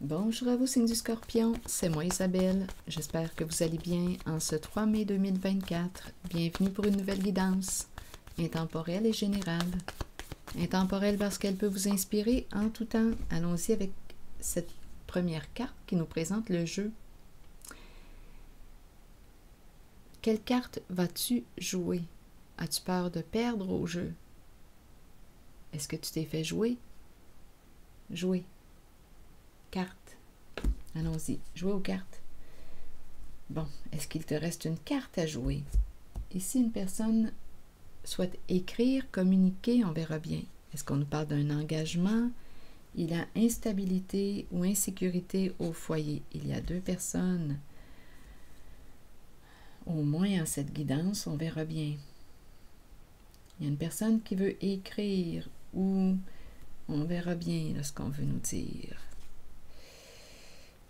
Bonjour à vous, signe du Scorpion, c'est moi Isabelle. J'espère que vous allez bien en ce 3 mai 2024. Bienvenue pour une nouvelle guidance, intemporelle et générale. Intemporelle parce qu'elle peut vous inspirer en tout temps. Allons-y avec cette première carte qui nous présente le jeu. Quelle carte vas-tu jouer? As-tu peur de perdre au jeu? Est-ce que tu t'es fait jouer? Jouer. Carte. Allons-y, jouer aux cartes. Bon, est-ce qu'il te reste une carte à jouer? Et si une personne souhaite écrire, communiquer, on verra bien. Est-ce qu'on nous parle d'un engagement? Il y a instabilité ou insécurité au foyer. Il y a deux personnes. Au moins en cette guidance, on verra bien. Il y a une personne qui veut écrire ou on verra bien ce qu'on veut nous dire.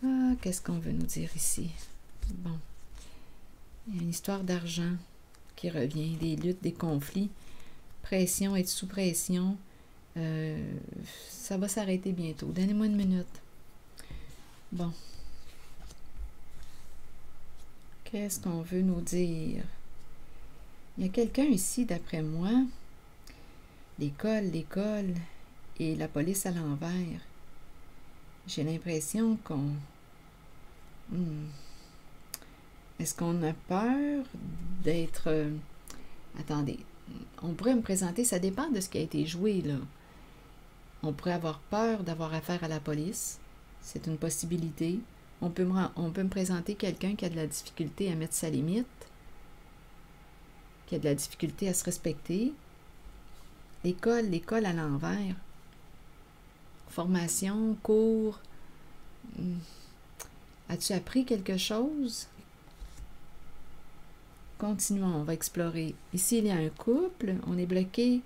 Ah, qu'est-ce qu'on veut nous dire ici? Bon, il y a une histoire d'argent qui revient, des luttes, des conflits, pression, être sous pression. Ça va s'arrêter bientôt. Donnez-moi une minute. Bon. Qu'est-ce qu'on veut nous dire? Il y a quelqu'un ici, d'après moi, l'école et la police à l'envers. J'ai l'impression qu'on... Est-ce qu'on a peur d'être... Attendez, on pourrait me présenter, ça dépend de ce qui a été joué, là. On pourrait avoir peur d'avoir affaire à la police. C'est une possibilité. On peut me présenter quelqu'un qui a de la difficulté à mettre sa limite, qui a de la difficulté à se respecter. L'école à l'envers. Formation, cours. As-tu appris quelque chose? Continuons, on va explorer. Ici, il y a un couple. On est bloqué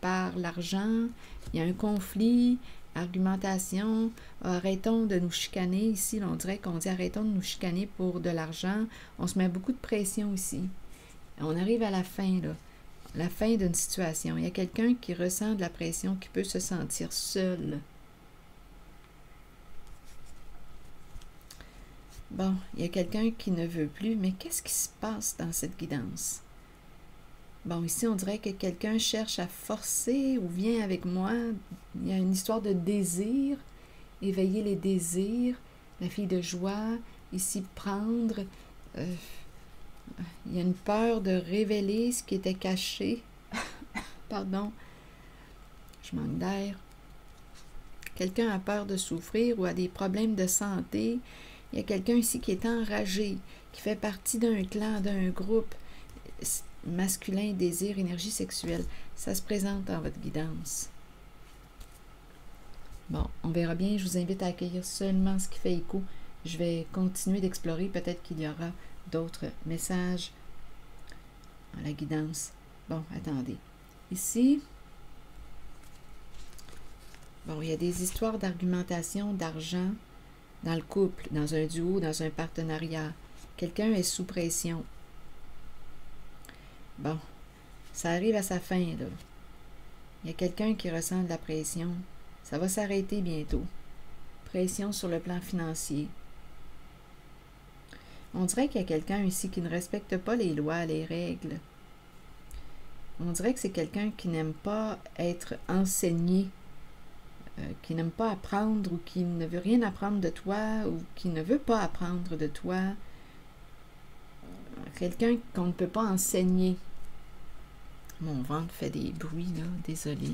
par l'argent. Il y a un conflit, argumentation. Arrêtons de nous chicaner. Ici, on dirait qu'on dit arrêtons de nous chicaner pour de l'argent. On se met beaucoup de pression ici. On arrive à la fin, là. La fin d'une situation. Il y a quelqu'un qui ressent de la pression, qui peut se sentir seul. Bon, il y a quelqu'un qui ne veut plus, mais qu'est-ce qui se passe dans cette guidance? Bon, ici, on dirait que quelqu'un cherche à forcer ou vient avec moi. Il y a une histoire de désir, éveiller les désirs, la fille de joie, ici, prendre. Il y a une peur de révéler ce qui était caché. Pardon, je manque d'air. Quelqu'un a peur de souffrir ou a des problèmes de santé. Il y a quelqu'un ici qui est enragé, qui fait partie d'un clan, d'un groupe masculin, désir, énergie sexuelle. Ça se présente dans votre guidance. Bon, on verra bien. Je vous invite à accueillir seulement ce qui fait écho. Je vais continuer d'explorer. Peut-être qu'il y aura d'autres messages dans la guidance. Bon, attendez. Ici, bon, il y a des histoires d'argumentation, d'argent, dans le couple, dans un duo, dans un partenariat. Quelqu'un est sous pression. Bon, ça arrive à sa fin, là. Il y a quelqu'un qui ressent de la pression. Ça va s'arrêter bientôt. Pression sur le plan financier. On dirait qu'il y a quelqu'un ici qui ne respecte pas les lois, les règles. On dirait que c'est quelqu'un qui n'aime pas être enseigné, qui n'aime pas apprendre ou qui ne veut rien apprendre de toi ou qui ne veut pas apprendre de toi. Quelqu'un qu'on ne peut pas enseigner. Mon ventre fait des bruits, là, désolé.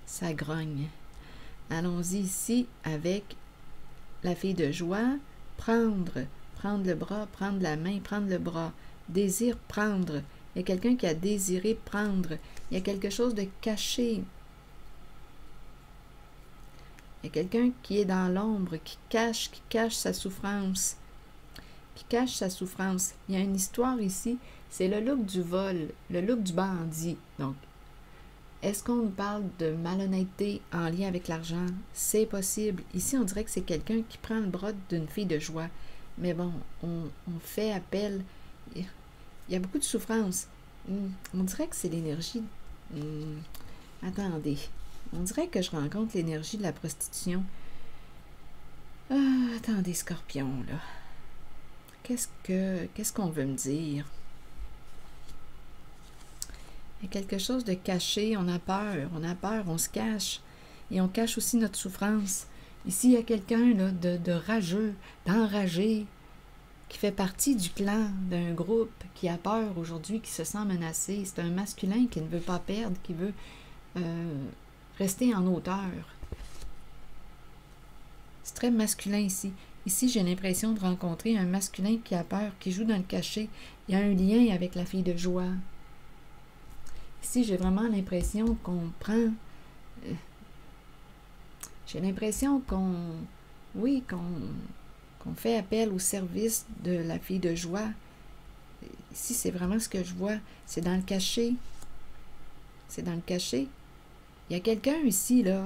Ça grogne. Allons-y ici avec la fille de joie. Prendre le bras, prendre la main, prendre le bras. Désir, prendre. Il y a quelqu'un qui a désiré prendre. Il y a quelque chose de caché. Il y a quelqu'un qui est dans l'ombre, qui cache sa souffrance. Qui cache sa souffrance. Il y a une histoire ici, c'est le look du vol, le look du bandit. Donc, est-ce qu'on nous parle de malhonnêteté en lien avec l'argent? C'est possible. Ici, on dirait que c'est quelqu'un qui prend le bras d'une fille de joie. Mais bon, on fait appel. Il y a beaucoup de souffrance. On dirait que c'est l'énergie... Attendez. On dirait que je rencontre l'énergie de la prostitution. Attendez, Scorpion, là. Qu'est-ce qu'on veut me dire? Il y a quelque chose de caché, on a peur, on se cache. Et on cache aussi notre souffrance. Ici, il y a quelqu'un là, de rageux, d'enragé, qui fait partie du clan, d'un groupe, qui a peur aujourd'hui, qui se sent menacé. C'est un masculin qui ne veut pas perdre, qui veut rester en hauteur. C'est très masculin ici. Ici, j'ai l'impression de rencontrer un masculin qui a peur, qui joue dans le cachet. Il y a un lien avec la fille de joie. Ici, j'ai vraiment l'impression qu'on prend... j'ai l'impression qu'on fait appel au service de la fille de joie. Ici, c'est vraiment ce que je vois. C'est dans le cachet. C'est dans le cachet. Il y a quelqu'un ici, là,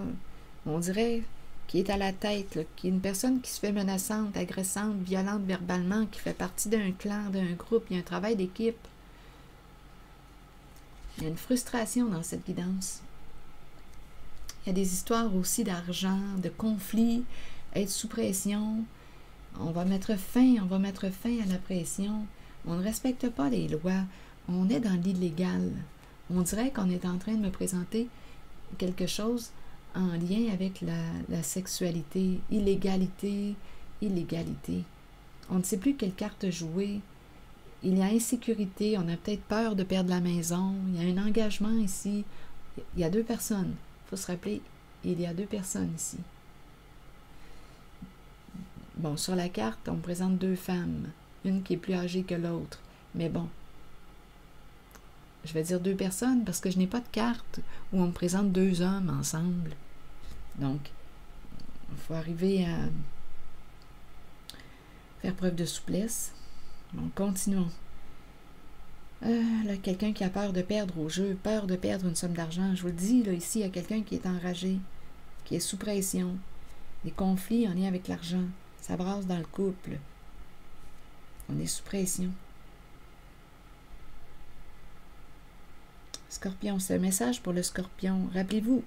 on dirait, qui est à la tête, là, qui est une personne qui se fait menaçante, agressante, violente verbalement, qui fait partie d'un clan, d'un groupe. Il y a un travail d'équipe. Il y a une frustration dans cette guidance. Il y a des histoires aussi d'argent, de conflits, être sous pression. On va mettre fin à la pression. On ne respecte pas les lois. On est dans l'illégal. On dirait qu'on est en train de me présenter quelque chose en lien avec la sexualité, illégalité. On ne sait plus quelle carte jouer. Il y a insécurité, on a peut-être peur de perdre la maison. Il y a un engagement ici. Il y a 2 personnes. Il faut se rappeler, il y a 2 personnes ici. Bon, sur la carte, on présente 2 femmes. Une qui est plus âgée que l'autre. Mais bon, je vais dire 2 personnes parce que je n'ai pas de carte où on me présente 2 hommes ensemble. Donc, il faut arriver à faire preuve de souplesse. Bon, continuons. Là, quelqu'un qui a peur de perdre au jeu, peur de perdre une somme d'argent. Je vous le dis, là, ici, il y a quelqu'un qui est enragé, qui est sous pression. Des conflits en lien avec l'argent. Ça brasse dans le couple. On est sous pression. Scorpion, c'est un message pour le Scorpion. Rappelez-vous,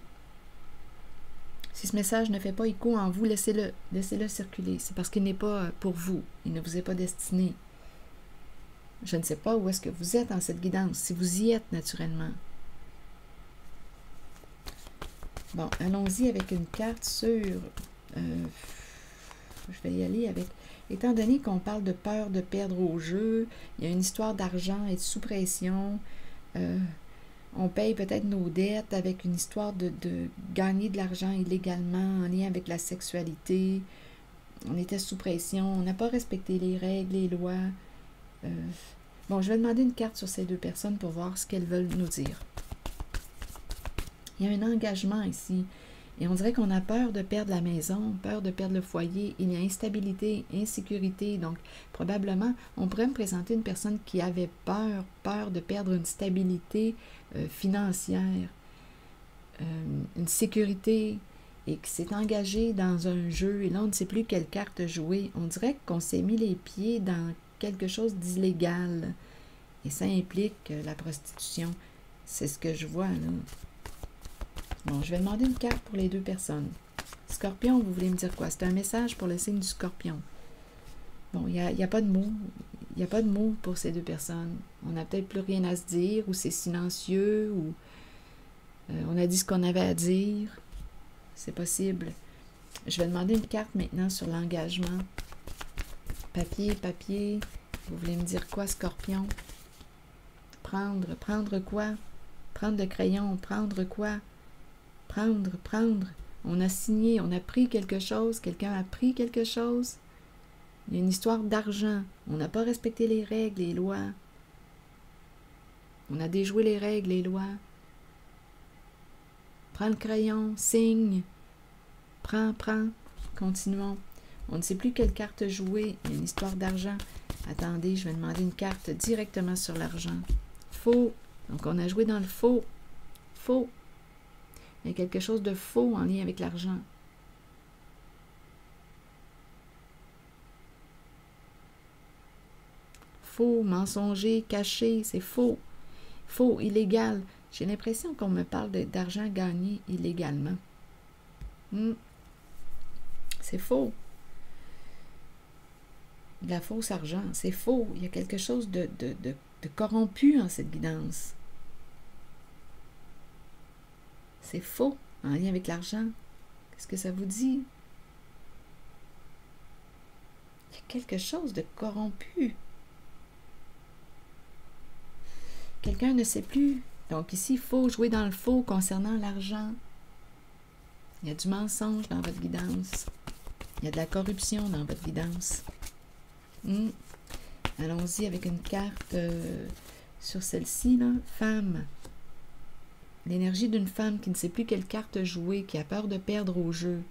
si ce message ne fait pas écho en vous, laissez-le. Laissez-le circuler. C'est parce qu'il n'est pas pour vous. Il ne vous est pas destiné. Je ne sais pas où est-ce que vous êtes dans cette guidance, si vous y êtes naturellement. Bon, allons-y avec une carte sur... je vais y aller avec... Étant donné qu'on parle de peur de perdre au jeu, il y a une histoire d'argent, être sous pression, on paye peut-être nos dettes avec une histoire de gagner de l'argent illégalement en lien avec la sexualité. On était sous pression, on n'a pas respecté les règles, les lois. Bon, je vais demander une carte sur ces 2 personnes pour voir ce qu'elles veulent nous dire. Il y a un engagement ici. Et on dirait qu'on a peur de perdre la maison, peur de perdre le foyer. Il y a instabilité, insécurité. Donc, probablement, on pourrait me présenter une personne qui avait peur de perdre une stabilité financière, une sécurité, et qui s'est engagée dans un jeu. Et là, on ne sait plus quelle carte jouer. On dirait qu'on s'est mis les pieds dans quelque chose d'illégal. Et ça implique la prostitution. C'est ce que je vois, là. Bon, je vais demander une carte pour les 2 personnes. Scorpion, vous voulez me dire quoi? C'est un message pour le signe du Scorpion. Bon, il n'y a pas de mots. Il n'y a pas de mots pour ces 2 personnes. On n'a peut-être plus rien à se dire, ou c'est silencieux, ou on a dit ce qu'on avait à dire. C'est possible. Je vais demander une carte maintenant sur l'engagement. Papier. Vous voulez me dire quoi, Scorpion? Prendre quoi? Prendre le crayon, prendre quoi? Prendre. On a signé, on a pris quelque chose, quelqu'un a pris quelque chose. Il y a une histoire d'argent. On n'a pas respecté les règles, les lois. On a déjoué les règles, les lois. Prends le crayon, signe. Prends. Continuons. On ne sait plus quelle carte jouer. Il y a une histoire d'argent. Attendez, je vais demander une carte directement sur l'argent. Faux. Donc, on a joué dans le faux. Faux. Il y a quelque chose de faux en lien avec l'argent. Faux, mensonger, caché, c'est faux. Faux, illégal. J'ai l'impression qu'on me parle d'argent gagné illégalement. C'est faux. de la fausse argent. C'est faux. Il y a quelque chose de corrompu en cette guidance. C'est faux en lien avec l'argent. Qu'est-ce que ça vous dit? Il y a quelque chose de corrompu. Quelqu'un ne sait plus. Donc ici, il faut jouer dans le faux concernant l'argent. Il y a du mensonge dans votre guidance. Il y a de la corruption dans votre guidance. Allons-y avec une carte sur celle-ci, là. Femme. L'énergie d'une femme qui ne sait plus quelle carte jouer, qui a peur de perdre au jeu.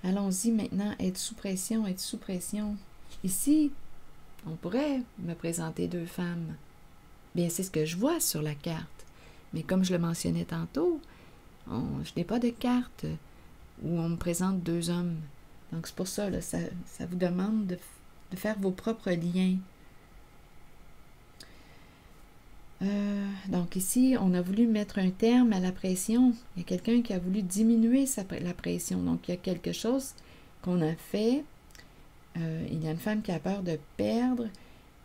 Allons-y maintenant, être sous pression, être sous pression. Ici, on pourrait me présenter deux femmes. Bien, c'est ce que je vois sur la carte. Mais comme je le mentionnais tantôt, je n'ai pas de carte où on me présente deux hommes. Donc, c'est pour ça, là, ça vous demande de faire vos propres liens. Donc ici, on a voulu mettre un terme à la pression. Il y a quelqu'un qui a voulu diminuer la pression. Donc, il y a quelque chose qu'on a fait. Il y a une femme qui a peur de perdre,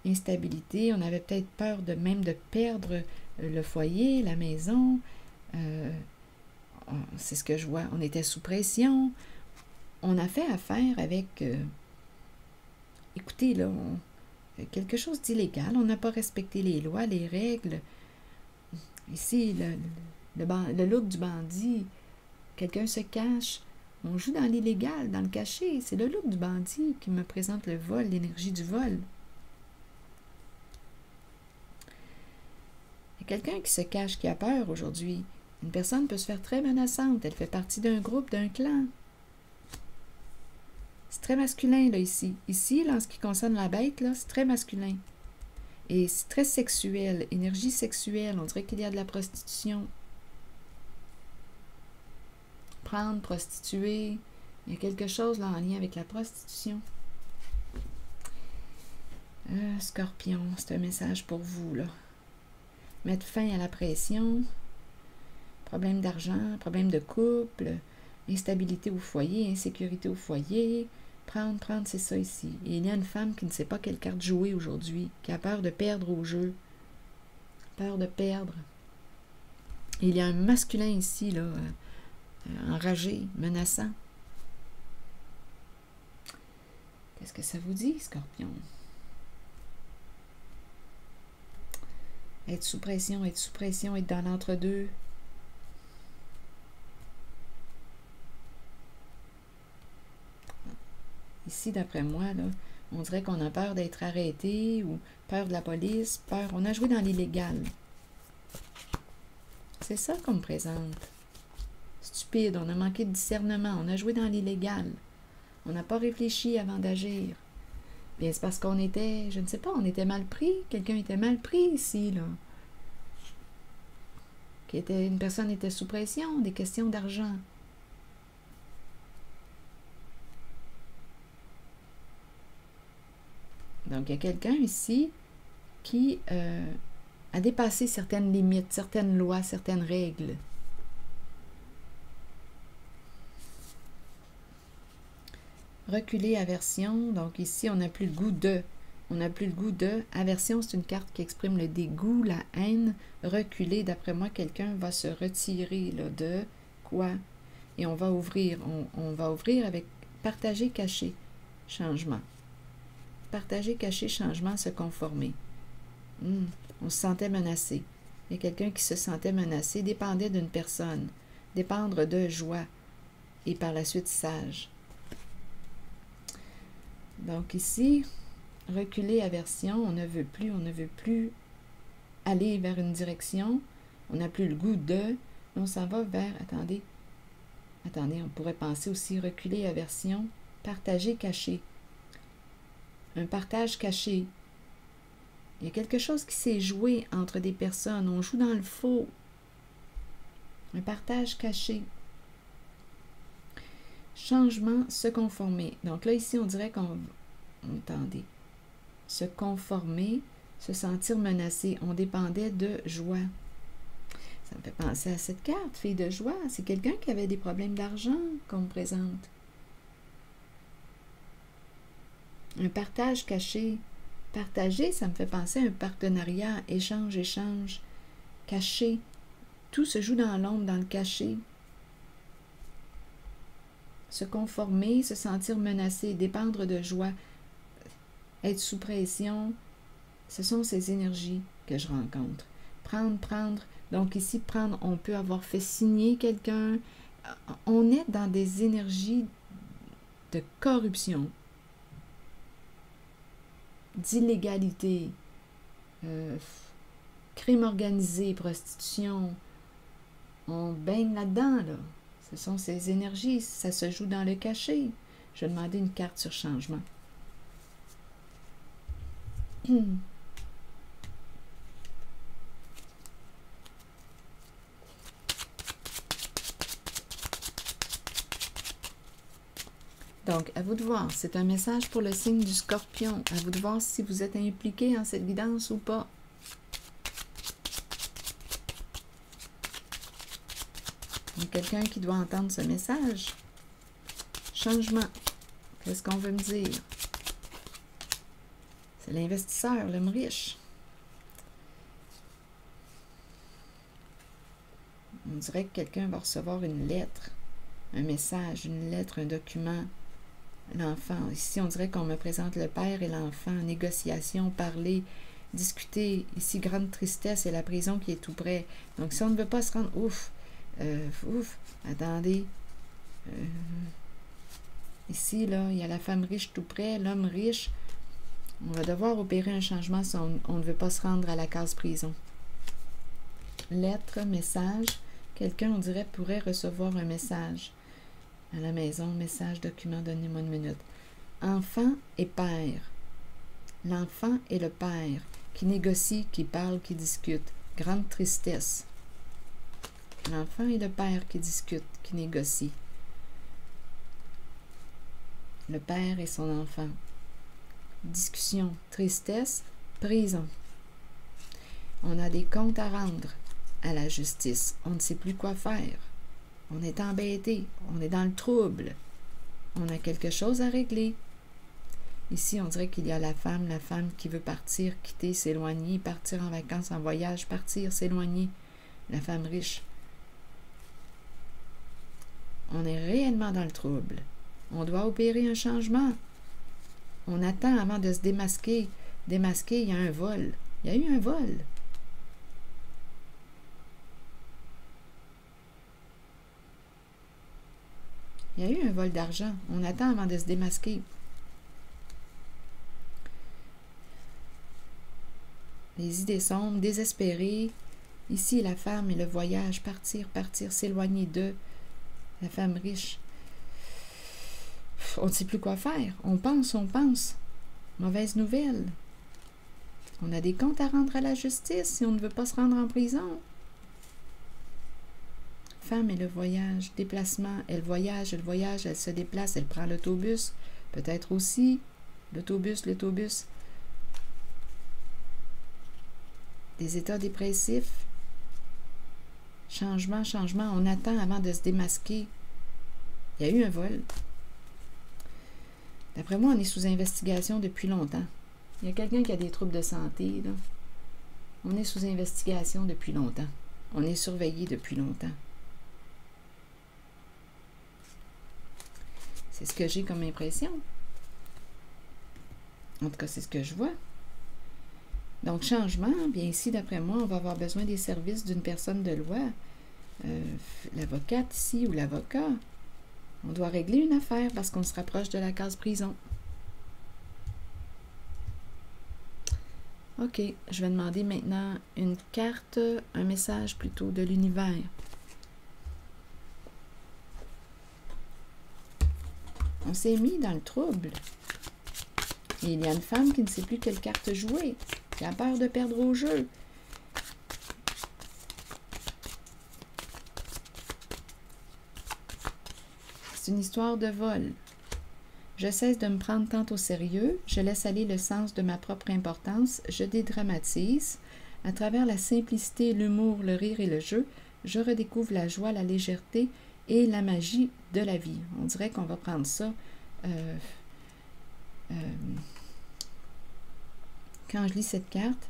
instabilité. On avait peut-être peur même de perdre le foyer, la maison. C'est ce que je vois. On était sous pression. On a fait affaire avec... écoutez, là, quelque chose d'illégal. On n'a pas respecté les lois, les règles. Ici, le look du bandit. Quelqu'un se cache. On joue dans l'illégal, dans le caché. C'est le look du bandit qui me présente le vol, l'énergie du vol. Il y a quelqu'un qui se cache, qui a peur aujourd'hui. Une personne peut se faire très menaçante. Elle fait partie d'un groupe, d'un clan. C'est très masculin, là, ici. Ici, là, en ce qui concerne la bête, là, c'est très masculin. Et c'est très sexuel, énergie sexuelle. On dirait qu'il y a de la prostitution. Prendre, prostituer. Il y a quelque chose, là, en lien avec la prostitution. Scorpion, c'est un message pour vous, là. Mettre fin à la pression. Problème d'argent, problème de couple. Instabilité au foyer, insécurité au foyer. Prendre, c'est ça ici. Et il y a une femme qui ne sait pas quelle carte jouer aujourd'hui, qui a peur de perdre au jeu. Peur de perdre. Et il y a un masculin ici, là, enragé, menaçant. Qu'est-ce que ça vous dit, Scorpion? Être sous pression, être dans l'entre-deux. Ici, d'après moi, là, on dirait qu'on a peur d'être arrêté ou peur de la police, peur. On a joué dans l'illégal. C'est ça qu'on me présente. Stupide, on a manqué de discernement, on a joué dans l'illégal. On n'a pas réfléchi avant d'agir. Bien, c'est parce qu'on était, je ne sais pas, on était mal pris. Quelqu'un était mal pris ici, là. Une personne était sous pression, des questions d'argent. Donc, il y a quelqu'un ici qui a dépassé certaines limites, certaines lois, certaines règles. Reculer, aversion. Donc, ici, on n'a plus le goût de. On n'a plus le goût de. Aversion, c'est une carte qui exprime le dégoût, la haine. Reculer, d'après moi, quelqu'un va se retirer là, de quoi? Et on va ouvrir. On va ouvrir avec partager, cacher, changement. Partager, cacher, changement, se conformer. On se sentait menacé. Il y a quelqu'un qui se sentait menacé, dépendait d'une personne. Dépendre de joie. Et par la suite, sage. Donc ici, reculer, aversion, on ne veut plus aller vers une direction. On n'a plus le goût de. On s'en va vers, attendez, on pourrait penser aussi reculer, aversion, partager, cacher. Un partage caché. Il y a quelque chose qui s'est joué entre des personnes. On joue dans le faux. Un partage caché. Changement, se conformer. Donc là, ici, on dirait attendez. Se conformer, se sentir menacé. On dépendait de joie. Ça me fait penser à cette carte, fille de joie. C'est quelqu'un qui avait des problèmes d'argent qu'on me présente. Un partage caché. Partager, ça me fait penser à un partenariat, échange, caché. Tout se joue dans l'ombre, dans le caché. Se conformer, se sentir menacé, dépendre de joie, être sous pression, ce sont ces énergies que je rencontre. Prendre. Donc ici, prendre, on peut avoir fait signer quelqu'un. On est dans des énergies de corruption, d'illégalité, crime organisé, prostitution. On baigne là-dedans, là. Ce sont ces énergies, ça se joue dans le cachet. Je vais demander une carte sur changement. Donc, à vous de voir. C'est un message pour le signe du Scorpion. À vous de voir si vous êtes impliqué en cette guidance ou pas. Il y a quelqu'un qui doit entendre ce message. Changement. Qu'est-ce qu'on veut me dire? C'est l'investisseur, l'homme riche. On dirait que quelqu'un va recevoir une lettre, un message, une lettre, un document. L'enfant. Ici, on dirait qu'on me présente le père et l'enfant. Négociation, parler, discuter. Ici, grande tristesse et la prison qui est tout près. Donc, si on ne veut pas se rendre... attendez. Ici, là, il y a la femme riche tout près, l'homme riche. On va devoir opérer un changement si on ne veut pas se rendre à la case prison. Lettre, message. Quelqu'un, on dirait, pourrait recevoir un message. À la maison, message, document, donnez-moi une minute. Enfant et père. L'enfant et le père qui négocient, qui parlent, qui discutent. Grande tristesse. L'enfant et le père qui discutent, qui négocient. Le père et son enfant. Discussion, tristesse, prison. On a des comptes à rendre à la justice. On ne sait plus quoi faire. On est embêté, on est dans le trouble. On a quelque chose à régler. Ici, on dirait qu'il y a la femme qui veut partir, quitter, s'éloigner, partir en vacances, en voyage, partir, s'éloigner. La femme riche. On est réellement dans le trouble. On doit opérer un changement. On attend avant de se démasquer. Démasquer, il y a un vol. Il y a eu un vol. Il y a eu un vol d'argent. On attend avant de se démasquer. Les idées sombres, désespérées. Ici, la femme et le voyage, partir, s'éloigner d'eux. La femme riche. On ne sait plus quoi faire. On pense. Mauvaise nouvelle. On a des comptes à rendre à la justice si on ne veut pas se rendre en prison. Femme et le voyage, déplacement, elle voyage, elle se déplace, elle prend l'autobus, peut-être aussi, l'autobus, des états dépressifs, changement, on attend avant de se démasquer. Il y a eu un vol. D'après moi, on est sous investigation depuis longtemps. Il y a quelqu'un qui a des troubles de santé, là. On est sous investigation depuis longtemps. On est surveillé depuis longtemps. C'est ce que j'ai comme impression. En tout cas, c'est ce que je vois. Donc, changement, bien ici, d'après moi, on va avoir besoin des services d'une personne de loi. L'avocate ici ou l'avocat. On doit régler une affaire parce qu'on se rapproche de la case prison. OK, je vais demander maintenant une carte, un message plutôt de l'univers. On s'est mis dans le trouble. Et il y a une femme qui ne sait plus quelle carte jouer, qui a peur de perdre au jeu. C'est une histoire de vol. Je cesse de me prendre tant au sérieux, je laisse aller le sens de ma propre importance, je dédramatise. À travers la simplicité, l'humour, le rire et le jeu, je redécouvre la joie, la légèreté et la magie de la vie. On dirait qu'on va prendre ça quand je lis cette carte.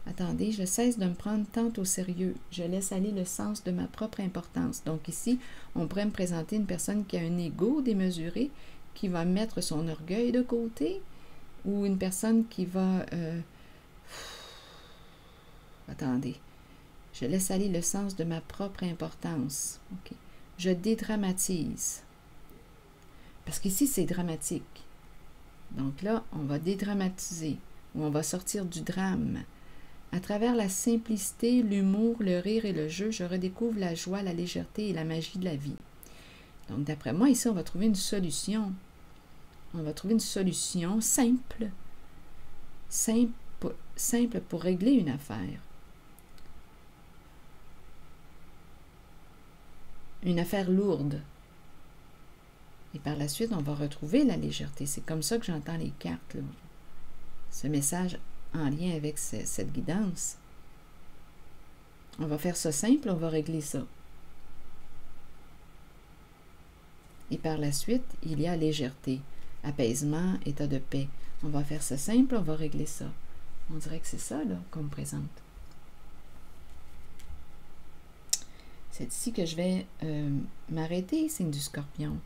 Attendez, je cesse de me prendre tant au sérieux. Je laisse aller le sens de ma propre importance. Donc ici, on pourrait me présenter une personne qui a un ego démesuré, qui va mettre son orgueil de côté, ou une personne qui va... attendez. Je laisse aller le sens de ma propre importance. Okay. Je dédramatise. Parce qu'ici, c'est dramatique. Donc là, on va dédramatiser, ou on va sortir du drame. À travers la simplicité, l'humour, le rire et le jeu, je redécouvre la joie, la légèreté et la magie de la vie. Donc, d'après moi, ici, on va trouver une solution. On va trouver une solution simple. Simple pour régler une affaire. Une affaire lourde. Et par la suite, on va retrouver la légèreté. C'est comme ça que j'entends les cartes, là. Ce message en lien avec cette guidance. On va faire ça simple, on va régler ça. Et par la suite, il y a légèreté, apaisement, état de paix. On va faire ça simple, on va régler ça. On dirait que c'est ça, là, qu'on me présente. C'est ici que je vais m'arrêter, signe du Scorpion.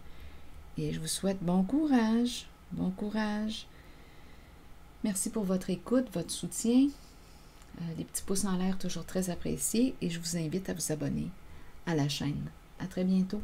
Et je vous souhaite bon courage. Bon courage. Merci pour votre écoute, votre soutien. Les petits pouces en l'air, toujours très appréciés. Et je vous invite à vous abonner à la chaîne. À très bientôt.